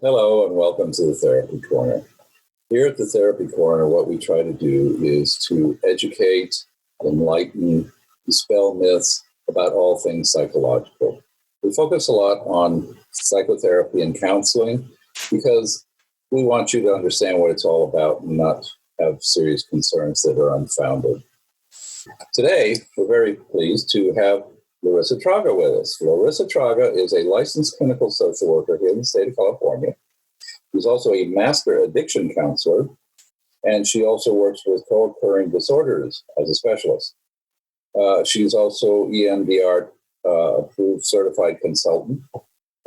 Hello and welcome to the Therapy Corner. Here at the Therapy Corner, what we try to do is to educate, enlighten, dispel myths about all things psychological. We focus a lot on psychotherapy and counseling because we want you to understand what it's all about and not have serious concerns that are unfounded. Today, we're very pleased to have Larissa Traga with us. Larissa Traga is a licensed clinical social worker here in the state of California. She's also a master addiction counselor, and she also works with co-occurring disorders as a specialist. She's also EMDR approved certified consultant,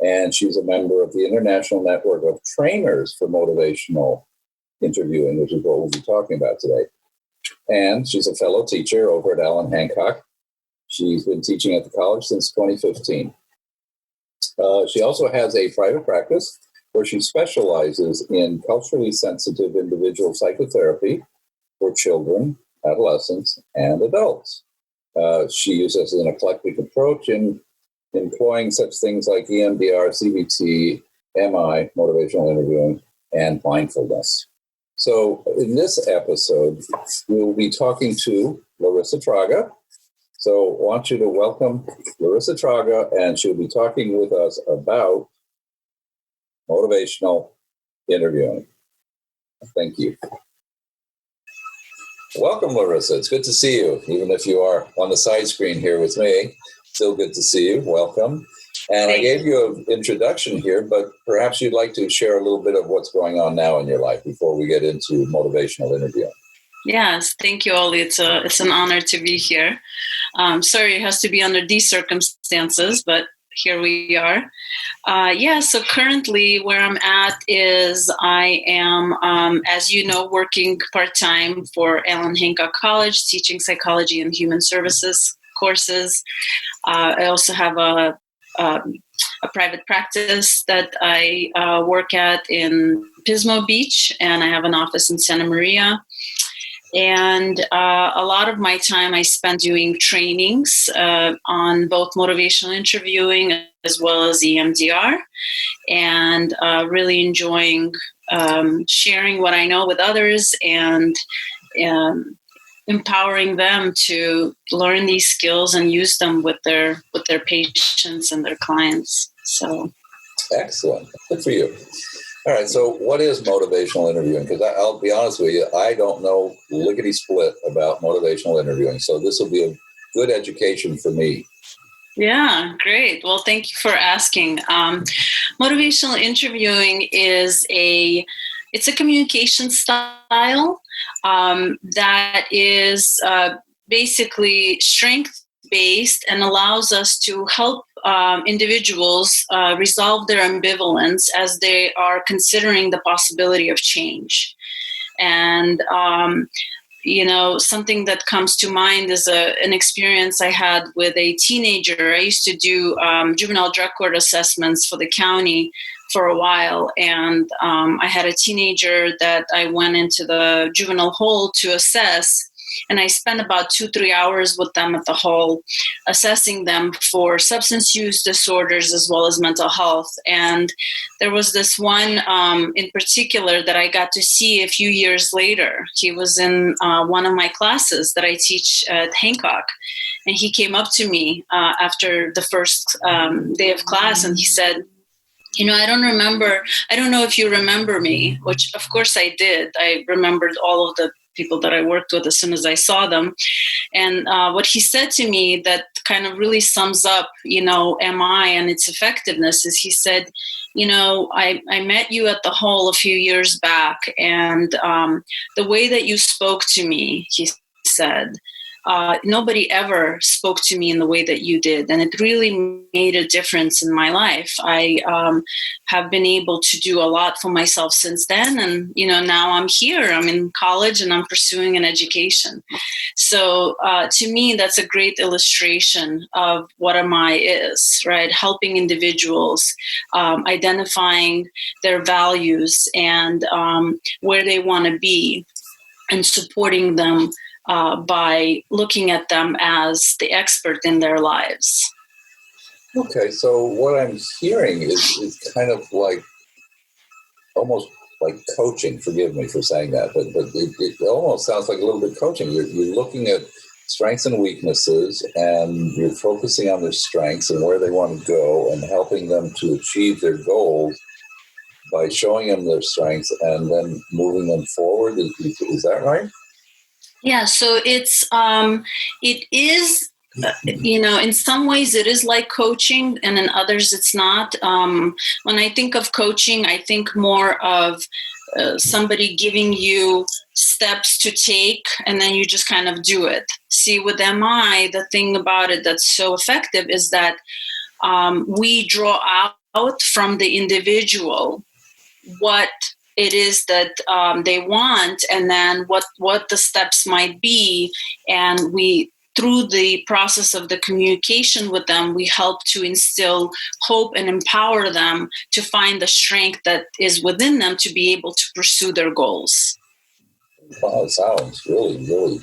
and she's a member of the International Network of Trainers for Motivational Interviewing, which is what we'll be talking about today. And she's a fellow teacher over at Allen Hancock. She's been teaching at the college since 2015. She also has a private practice where she specializes in culturally sensitive individual psychotherapy for children, adolescents, and adults. She uses an eclectic approach in employing such things like EMDR, CBT, MI, motivational interviewing, and mindfulness. So in this episode, we'll be talking to Larissa Traga. So I want you to welcome Larissa Traga, and she'll be talking with us about motivational interviewing. Thank you. Welcome, Larissa. It's good to see you, even if you are on the side screen here with me. Still good to see you. Welcome. And I gave you an introduction here, but perhaps you'd like to share a little bit of what's going on now in your life before we get into motivational interviewing. Yes, thank you, Ollie. It's an honor to be here. Sorry, it has to be under these circumstances, but here we are. So currently where I'm at is I am, as you know, working part-time for Allen Hancock College, teaching psychology and human services courses. I also have a private practice that I work at in Pismo Beach, and I have an office in Santa Maria. And a lot of my time I spend doing trainings on both motivational interviewing as well as EMDR, and really enjoying sharing what I know with others and empowering them to learn these skills and use them with their patients and their clients. So, excellent. Good for you. All right, so what is motivational interviewing? Because I'll be honest with you, I don't know lickety-split about motivational interviewing, so this will be a good education for me. Yeah, great. Well, thank you for asking. Motivational interviewing is it's a communication style that is basically strength-based and allows us to help individuals resolve their ambivalence as they are considering the possibility of change. And, something that comes to mind is an experience I had with a teenager. I used to do juvenile drug court assessments for the county for a while. And I had a teenager that I went into the juvenile hall to assess. And I spent about 2-3 hours with them at the hall, assessing them for substance use disorders as well as mental health. And there was this one in particular that I got to see a few years later. He was in one of my classes that I teach at Hancock. And he came up to me after the first day of class, and he said, I don't know if you remember me, which of course I did. I remembered all of the people that I worked with as soon as I saw them. And what he said to me that kind of really sums up, MI and its effectiveness is he said, I met you at the hall a few years back, and the way that you spoke to me, he said, nobody ever spoke to me in the way that you did. And it really made a difference in my life. I have been able to do a lot for myself since then. And, now I'm here, I'm in college and I'm pursuing an education. So to me, that's a great illustration of what MI is, right? Helping individuals, identifying their values and where they want to be, and supporting them by looking at them as the expert in their lives. Okay, so what I'm hearing is kind of like almost like coaching. Forgive me for saying that, but it almost sounds like a little bit coaching. You're looking at strengths and weaknesses, and you're focusing on their strengths and where they want to go, and helping them to achieve their goals by showing them their strengths and then moving them forward. Is that right? Yeah. So it is. In some ways it is like coaching, and in others it's not. When I think of coaching, I think more of somebody giving you steps to take, and then you just kind of do it. See, with MI, the thing about it that's so effective is that we draw out from the individual what it is that they want, and then what the steps might be, and we, through the process of the communication with them, we help to instill hope and empower them to find the strength that is within them to be able to pursue their goals. Wow, it sounds really, really,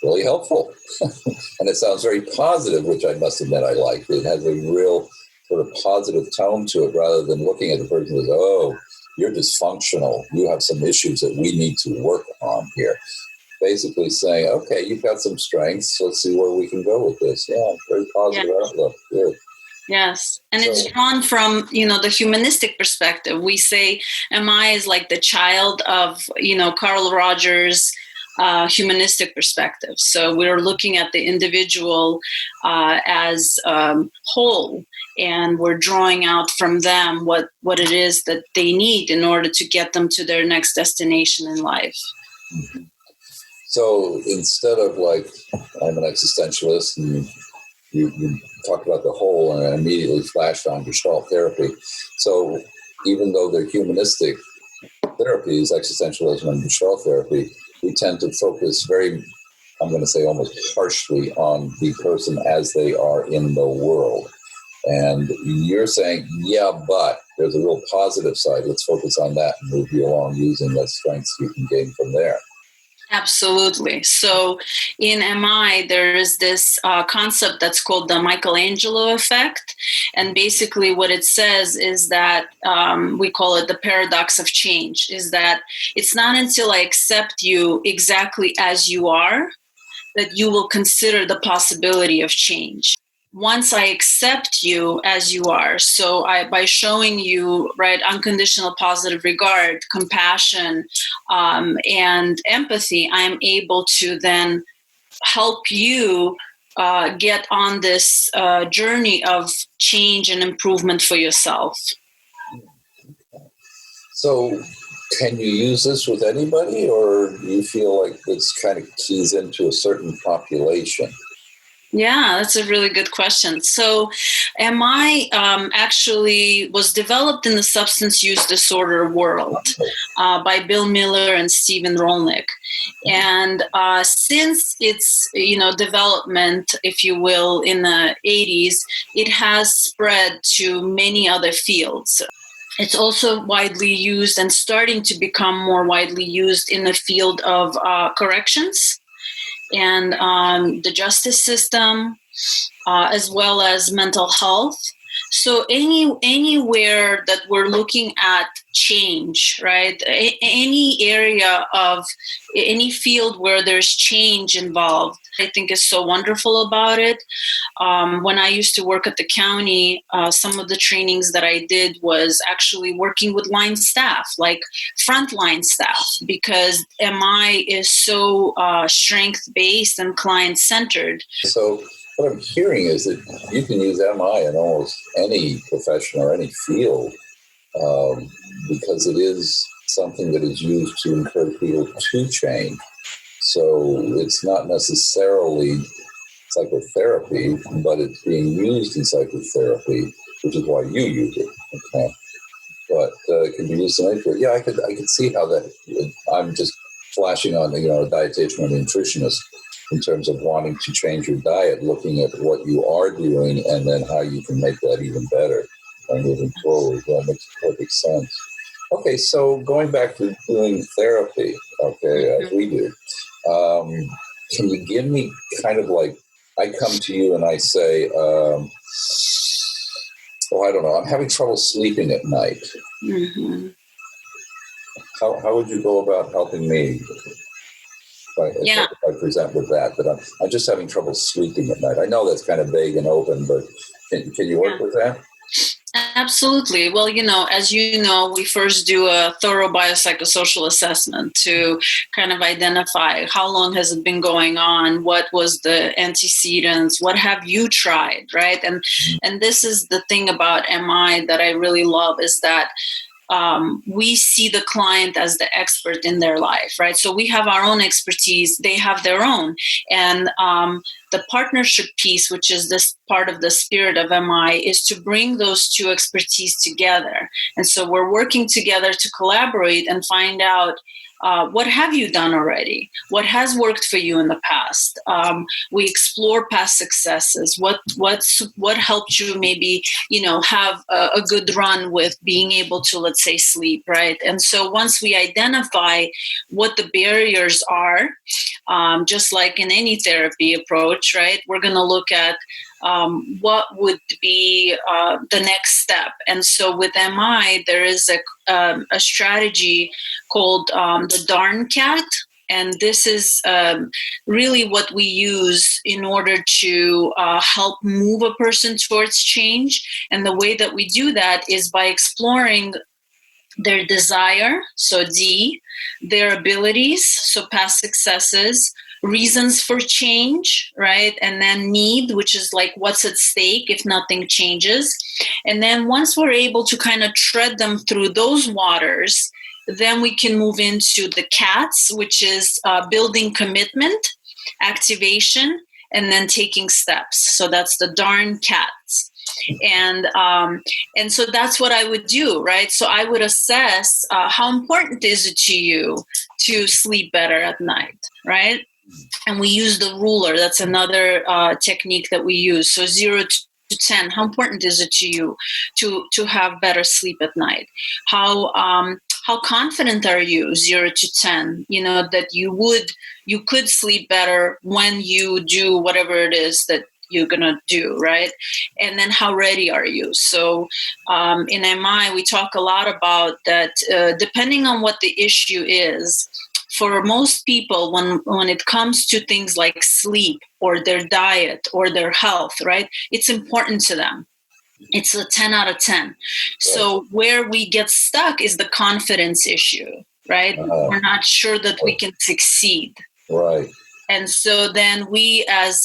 really helpful. And it sounds very positive, which I must admit I like. It has a real sort of positive tone to it, rather than looking at the person as, oh, you're dysfunctional. You have some issues that we need to work on here. Basically saying, okay, you've got some strengths. Let's see where we can go with this. Yeah, very positive outlook. Good. Yes. And it's drawn from, the humanistic perspective. We say MI is like the child of, Carl Rogers' humanistic perspective. So we're looking at the individual as whole, and we're drawing out from them what it is that they need in order to get them to their next destination in life. Mm-hmm. So instead of like, I'm an existentialist, and you talk about the whole, and I immediately flashed on Gestalt therapy. So even though they're humanistic therapies, existentialism and Gestalt therapy, we tend to focus very, I'm going to say almost harshly, on the person as they are in the world. And you're saying, yeah, but there's a real positive side. Let's focus on that and move you along using the strengths you can gain from there. Absolutely. So in MI, there is this concept that's called the Michelangelo effect. And basically what it says is that we call it the paradox of change, is that it's not until I accept you exactly as you are that you will consider the possibility of change. Once I accept you as you are, so by showing you, right, unconditional positive regard, compassion, and empathy, I'm able to then help you get on this journey of change and improvement for yourself. So can you use this with anybody, or do you feel like this kind of keys into a certain population? Yeah, that's a really good question. So MI actually was developed in the substance use disorder world by Bill Miller and Stephen Rolnick. And since its development, if you will, in the 80s, it has spread to many other fields. It's also widely used and starting to become more widely used in the field of corrections and the justice system, as well as mental health. So anywhere that we're looking at change, right? Any area of any field where there's change involved, I think is so wonderful about it. When I used to work at the county, some of the trainings that I did was actually working with line staff, like frontline staff, because MI is so strength-based and client-centered. So what I'm hearing is that you can use MI in almost any profession or any field, because it is something that is used to encourage people to change. So it's not necessarily psychotherapy, but it's being used in psychotherapy, which is why you use it. Okay, but it can be used in any field. Yeah, I could see how that. I'm just flashing on a dietitian or a nutritionist in terms of wanting to change your diet, looking at what you are doing and then how you can make that even better by moving forward. That makes perfect sense. Okay, so going back to doing therapy, as we do, can you give me kind of like, I come to you and I say, I don't know, I'm having trouble sleeping at night. Mm-hmm. How would you go about helping me if I present with that? But I'm just having trouble sleeping at night. I know that's kind of vague and open, but can you work with that? Absolutely. Well, as you know, we first do a thorough biopsychosocial assessment to kind of identify how long has it been going on, what was the antecedents, what have you tried, right? And this is the thing about MI that I really love, is that we see the client as the expert in their life, right? So we have our own expertise, they have their own. And the partnership piece, which is this part of the spirit of MI, is to bring those two expertise together. And so we're working together to collaborate and find out what have you done already? What has worked for you in the past? We explore past successes. What helped you maybe, have a good run with being able to, let's say, sleep, right? And so once we identify what the barriers are, just like in any therapy approach, right, we're going to look at what would be the next step. And so with MI, there is a strategy called the Darn Cat. And this is really what we use in order to help move a person towards change. And the way that we do that is by exploring their desire, so D, their abilities, so past successes, reasons for change, right? And then need, which is like what's at stake if nothing changes. And then once we're able to kind of tread them through those waters, then we can move into the CATS, which is building commitment, activation, and then taking steps. So that's the Darn Cats. And so that's what I would do, right? So I would assess how important is it to you to sleep better at night, right? And we use the ruler. That's another technique that we use. So 0 to 10, how important is it to you to have better sleep at night? How confident are you, 0 to 10, that you could sleep better when you do whatever it is that you're going to do, right? And then how ready are you? So in MI, we talk a lot about that depending on what the issue is. For most people, when it comes to things like sleep or their diet or their health, right, it's important to them. It's a 10 out of 10. So where we get stuck is the confidence issue, right? We're not sure that we can succeed. Right. And so then we as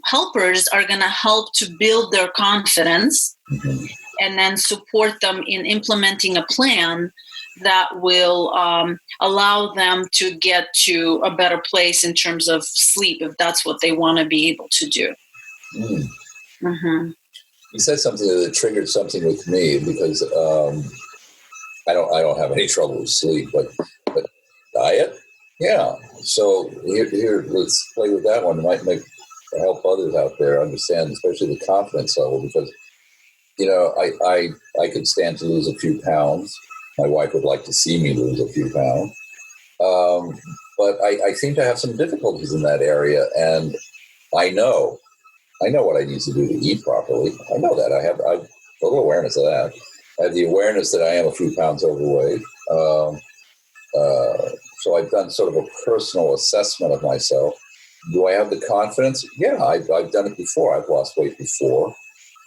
helpers are going to help to build their confidence and then support them in implementing a plan that will allow them to get to a better place in terms of sleep, if that's what they want to be able to do. You said something that triggered something with me, because I don't have any trouble with sleep, but diet, yeah. So here, let's play with that one. It might help others out there understand, especially the confidence level, because I could stand to lose a few pounds. My wife would like to see me lose a few pounds, but I seem to have some difficulties in that area, and I know what I need to do to eat properly. I know that. I have total awareness of that. I have the awareness that I am a few pounds overweight. So I've done sort of a personal assessment of myself. Do I have the confidence? Yeah, I've done it before. I've lost weight before.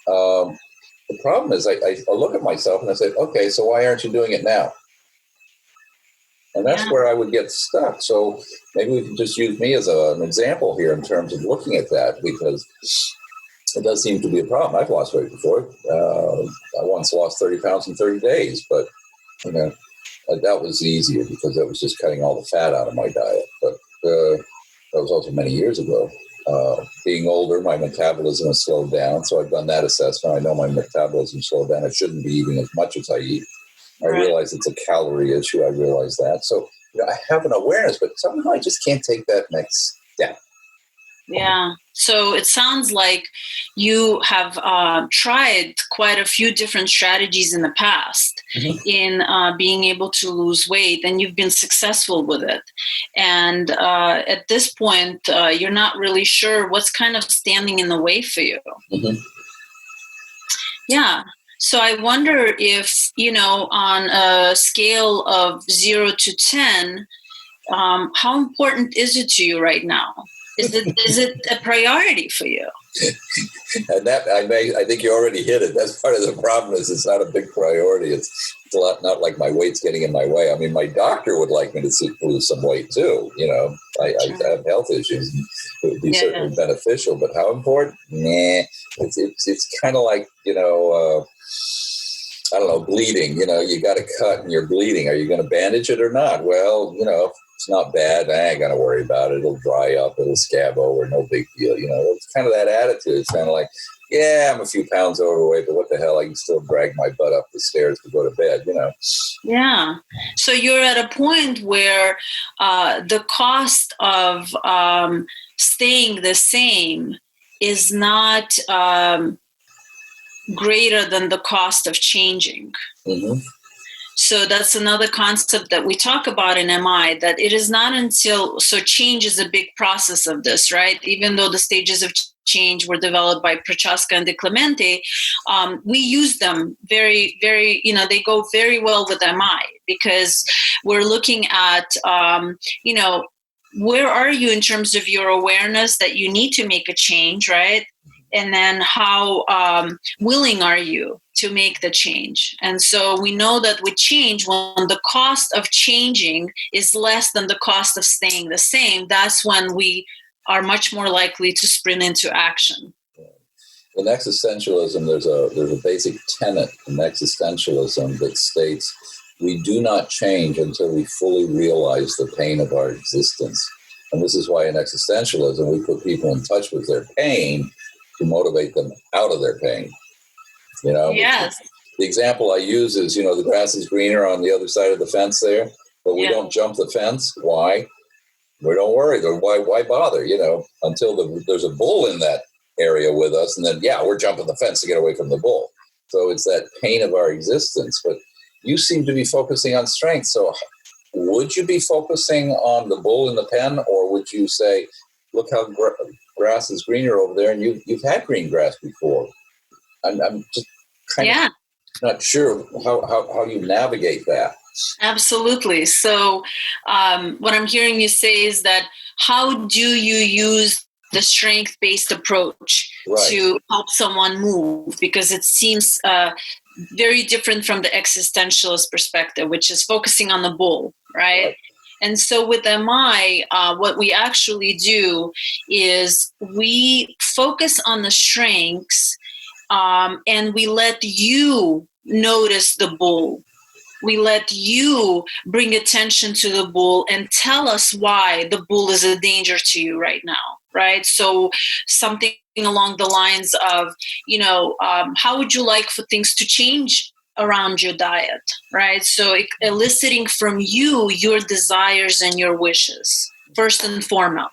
The problem is I look at myself and I say, okay, so why aren't you doing it now? And that's where I would get stuck. So maybe we can just use me as an example here in terms of looking at that, because it does seem to be a problem. I've lost weight before. I once lost 30 pounds in 30 days, but that was easier because that was just cutting all the fat out of my diet. But that was also many years ago. Being older, my metabolism has slowed down. So I've done that assessment. I know my metabolism slowed down. I shouldn't be eating as much as I eat. I realize it's a calorie issue. I realize that. So I have an awareness, but somehow I just can't take that next step. Yeah. So it sounds like you have tried quite a few different strategies in the past in being able to lose weight, and you've been successful with it. And at this point, you're not really sure what's kind of standing in the way for you. Yeah. So I wonder if, on a scale of 0 to 10, how important is it to you right now? Is it a priority for you? And that I think you already hit it. That's part of the problem. Is it's not a big priority. It's a lot, not like my weight's getting in my way. I mean, my doctor would like me to lose some weight too. I have health issues. It would be certainly beneficial, but how important? Nah. It's kind of like I don't know, bleeding. You got a cut and you're bleeding. Are you going to bandage it or not? Well, it's not bad. I ain't going to worry about it. It'll dry up. It'll scab over. No big deal. It's kind of that attitude. It's kind of like, yeah, I'm a few pounds overweight, but what the hell? I can still drag my butt up the stairs to go to bed, Yeah. So you're at a point where the cost of staying the same is not greater than the cost of changing. Mm-hmm. So that's another concept that we talk about in MI, that it is not so change is a big process of this, right? Even though the stages of change were developed by Prochaska and De Clemente, we use them very, very, they go very well with MI, because we're looking at, where are you in terms of your awareness that you need to make a change, right? And then how willing are you to make the change? And so we know that with change, when the cost of changing is less than the cost of staying the same, that's when we are much more likely to sprint into action. In existentialism, there's a basic tenet in existentialism that states we do not change until we fully realize the pain of our existence. And this is why in existentialism, we put people in touch with their pain to motivate them out of their pain. Yes. The example I use is, the grass is greener on the other side of the fence there, but we don't jump the fence. Why? We don't worry. Why bother? Until there's a bull in that area with us, and then we're jumping the fence to get away from the bull. So it's that pain of our existence. But you seem to be focusing on strength. So would you be focusing on the bull in the pen, or would you say, look how grass is greener over there, and you've had green grass before? I'm just kind of not sure how you navigate that. Absolutely. So what I'm hearing you say is that how do you use the strength-based approach to help someone move? Because it seems very different from the existentialist perspective, which is focusing on the bull, right? And so with MI, what we actually do is we focus on the strengths, and we let you notice the bull. We let you bring attention to the bull and tell us why the bull is a danger to you right now, right? So something along the lines of, how would you like for things to change around your diet, right? So eliciting from you your desires and your wishes, first and foremost,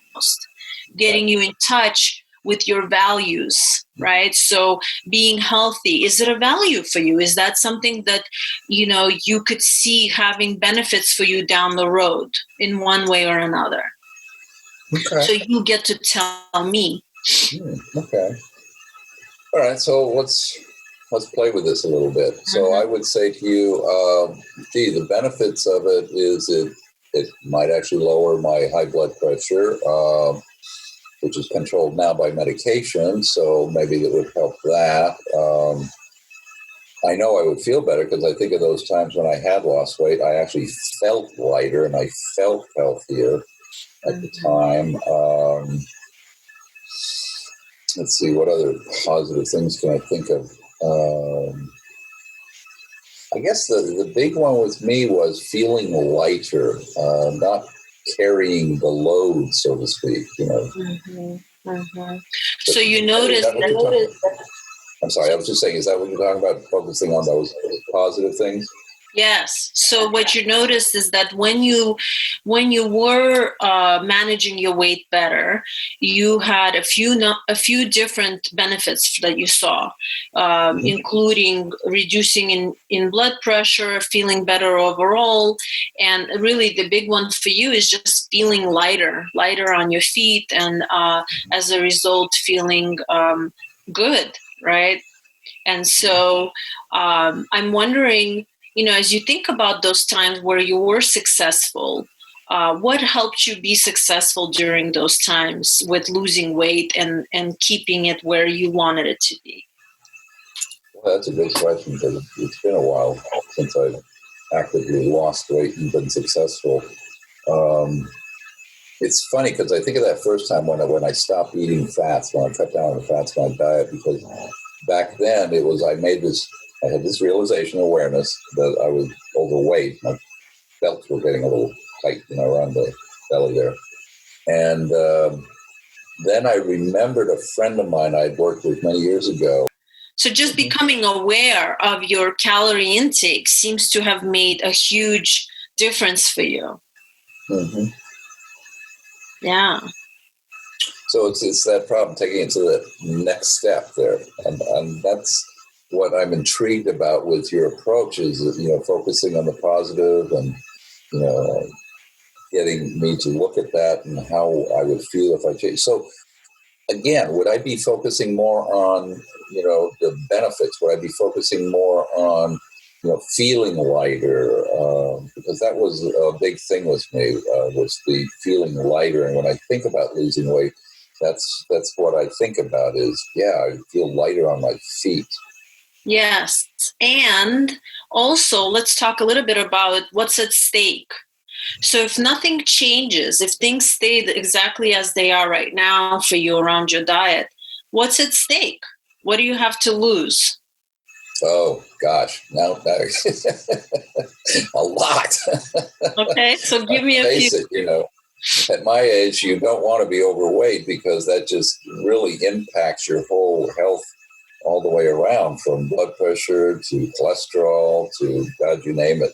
getting you in touch with your values, right? So being healthy, is it a value for you? Is that something that, you could see having benefits for you down the road in one way or another? Okay. So you get to tell me. Okay. All right. So let's play with this a little bit. So I would say to you, the benefits of it is it might actually lower my high blood pressure, which is controlled now by medication. So maybe it would help that. I know I would feel better because I think of those times when I had lost weight, I actually felt lighter and I felt healthier at the time. Let's see, what other positive things can I think of? I guess the big one with me was feeling lighter, not carrying the load, so to speak. So you noticed that. I'm sorry, I was just saying, is that what you're talking about, focusing on those positive things? Yes. So what you noticed is that when you were managing your weight better, you had a few different benefits that you saw, including reducing in blood pressure, feeling better overall, and really the big one for you is just feeling lighter on your feet, and as a result, feeling good, right? And so I'm wondering, as you think about those times where you were successful, what helped you be successful during those times with losing weight and keeping it where you wanted it to be? Well, that's a good question because it's been a while since I've actively lost weight and been successful. It's funny because I think of that first time when I stopped eating fats, when I cut down on the fats in my diet, because back then I had this realization, awareness that I was overweight. My belts were getting a little tight, around the belly there. And then I remembered a friend of mine I'd worked with many years ago. So just becoming aware of your calorie intake seems to have made a huge difference for you. Mm-hmm. Yeah. So it's that problem, taking it to the next step there. And that's what I'm intrigued about with your approach is, focusing on the positive and, getting me to look at that and how I would feel if I changed. So again, would I be focusing more on, the benefits? Would I be focusing more on, feeling lighter? Because that was a big thing with me, was the feeling lighter. And when I think about losing weight, that's what I think about is, I feel lighter on my feet. Yes. And also, let's talk a little bit about what's at stake. So if nothing changes, if things stay exactly as they are right now for you around your diet, what's at stake? What do you have to lose? Oh, gosh. Now, a lot. Okay, so give me a few. Face it, at my age, you don't want to be overweight because that just really impacts your whole health all the way around, from blood pressure to cholesterol to, God, you name it.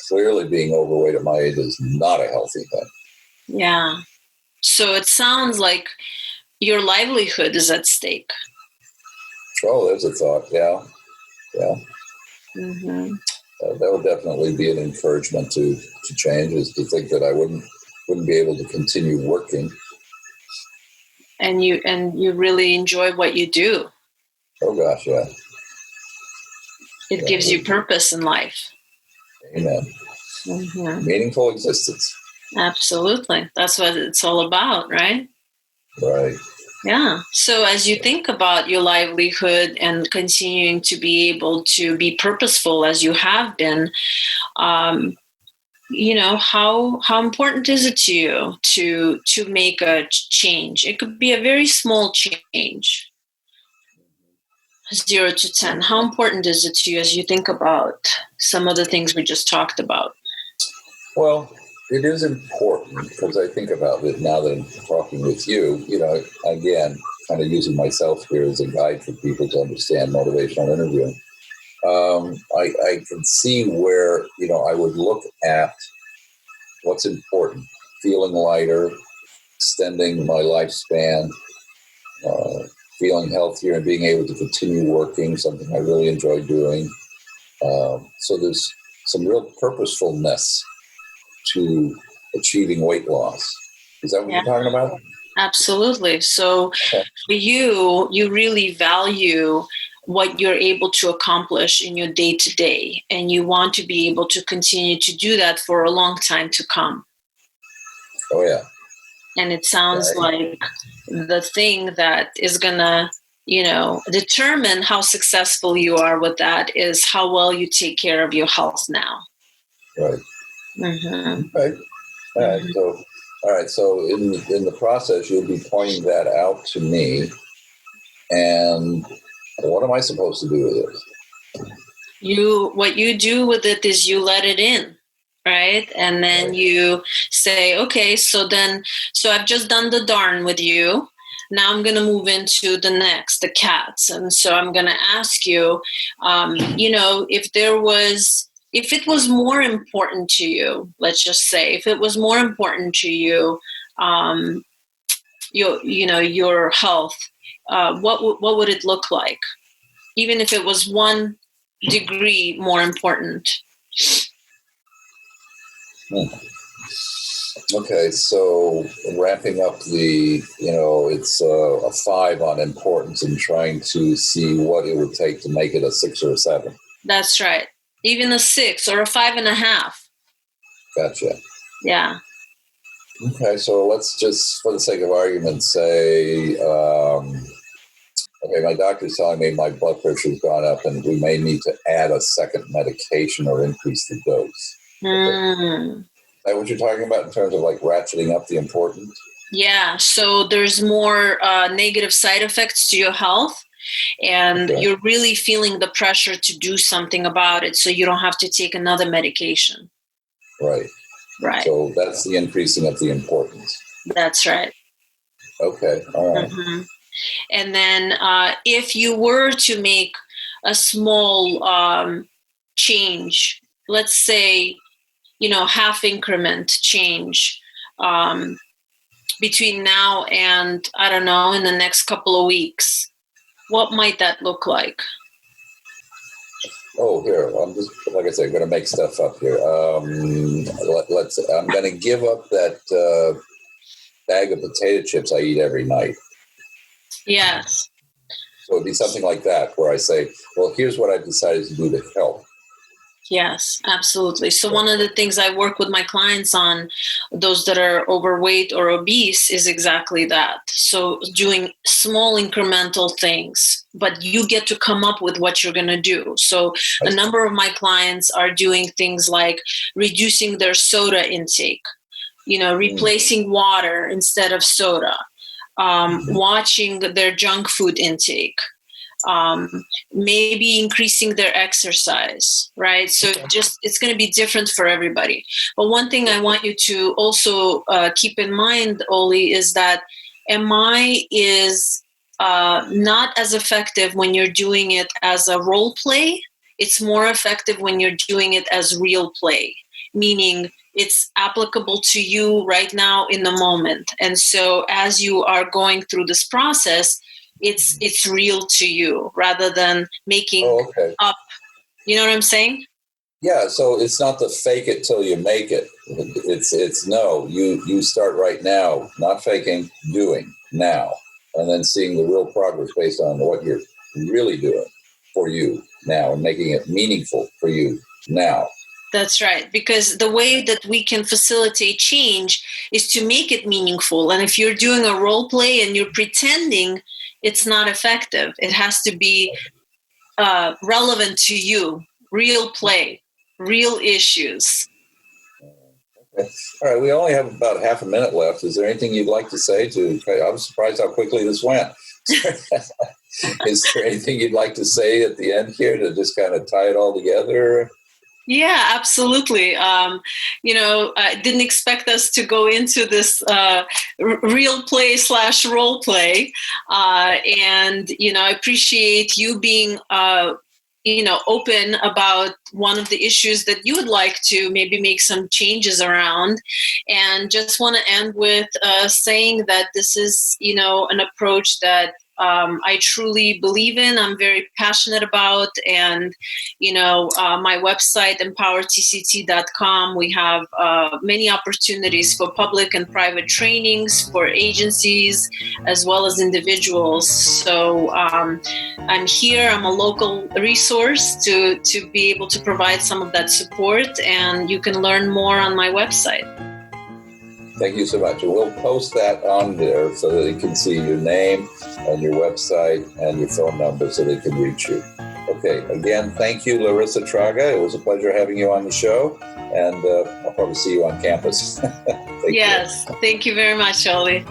Clearly being overweight at my age is not a healthy thing. Yeah. So it sounds like your livelihood is at stake. Oh, there's a thought. Yeah. Mm-hmm. That would definitely be an encouragement to change, is to think that I wouldn't be able to continue working. And you really enjoy what you do. Oh gosh, yeah. It gives you purpose in life. Amen. Mm-hmm. Meaningful existence. Absolutely. That's what it's all about, right? Right. Yeah. So as you think about your livelihood and continuing to be able to be purposeful as you have been, how important is it to you to make a change? It could be a very small change, 0 to 10. How important is it to you as you think about some of the things we just talked about? Well, it is important because I think about it now that I'm talking with you, again, kind of using myself here as a guide for people to understand motivational interviewing. I can see where, I would look at what's important: feeling lighter, extending my lifespan, feeling healthier, and being able to continue working, something I really enjoy doing. So there's some real purposefulness to achieving weight loss. Is that what you're talking about? Absolutely. So for you really value what you're able to accomplish in your day-to-day, and you want to be able to continue to do that for a long time to come. Oh, yeah. And it sounds like the thing that is going to, determine how successful you are with that is how well you take care of your health now. Right. Mm-hmm. Right. All right. So in the process, you'll be pointing that out to me. And what am I supposed to do with it? What you do with it is you let it in, right? And then you say, okay, so I've just done the darn with you. Now I'm going to move into the cats. And so I'm going to ask you, if it was more important to you, let's just say, if it was more important to you, your health, what would it look like? Even if it was 1 degree more important. Okay, so wrapping up it's a 5 on importance and trying to see what it would take to make it a 6 or a 7. That's right. Even a 6 or a 5.5. Gotcha. Yeah. Okay, so let's just, for the sake of argument, say, okay, my doctor's telling me my blood pressure's gone up and we may need to add a second medication or increase the dose. Okay. Is that what you're talking about in terms of like ratcheting up the importance? Yeah, so there's more negative side effects to your health, and you're really feeling the pressure to do something about it, so you don't have to take another medication. Right. So that's the increasing of the importance. That's right. Okay, all right. Mm-hmm. And then if you were to make a small change, let's say, half increment change between now and, I don't know, in the next couple of weeks, what might that look like? Oh, here, I'm just, like I said, going to make stuff up here. I'm going to give up that bag of potato chips I eat every night. Yes. So it'd be something like that, where I say, well, here's what I've decided to do to help. Yes, absolutely. So one of the things I work with my clients on, those that are overweight or obese, is exactly that. So doing small incremental things, but you get to come up with what you're going to do. So a number of my clients are doing things like reducing their soda intake, replacing water instead of soda, watching their junk food intake. Maybe increasing their exercise, right? So it's going to be different for everybody. But one thing I want you to also keep in mind, Oli, is that MI is not as effective when you're doing it as a role play. It's more effective when you're doing it as real play, meaning it's applicable to you right now in the moment. And so as you are going through this process, it's real to you rather than making up. You know what I'm saying? Yeah. So it's not the fake it till you make it. It's no, you start right now, not faking, doing now, and then seeing the real progress based on what you're really doing for you now and making it meaningful for you now. That's right. Because the way that we can facilitate change is to make it meaningful. And if you're doing a role play and you're pretending, it's not effective. It has to be relevant to you, real play, real issues. Okay. All right, we only have about half a minute left. Is there anything you'd like to say? I'm surprised how quickly this went. Is there anything you'd like to say at the end here to just kind of tie it all together? Yeah, absolutely. I didn't expect us to go into this real play / role play. And, I appreciate you being, open about one of the issues that you would like to maybe make some changes around. And just want to end with saying that this is, an approach that I truly believe in, I'm very passionate about. And, my website, empowertct.com, we have many opportunities for public and private trainings for agencies as well as individuals. So I'm here. I'm a local resource to be able to provide some of that support. And you can learn more on my website. Thank you so much. And we'll post that on there so that they can see your name and your website and your phone number so they can reach you. Okay. Again, thank you, Larissa Traga. It was a pleasure having you on the show. And I'll probably see you on campus. Yes. Thank you very much, Oli.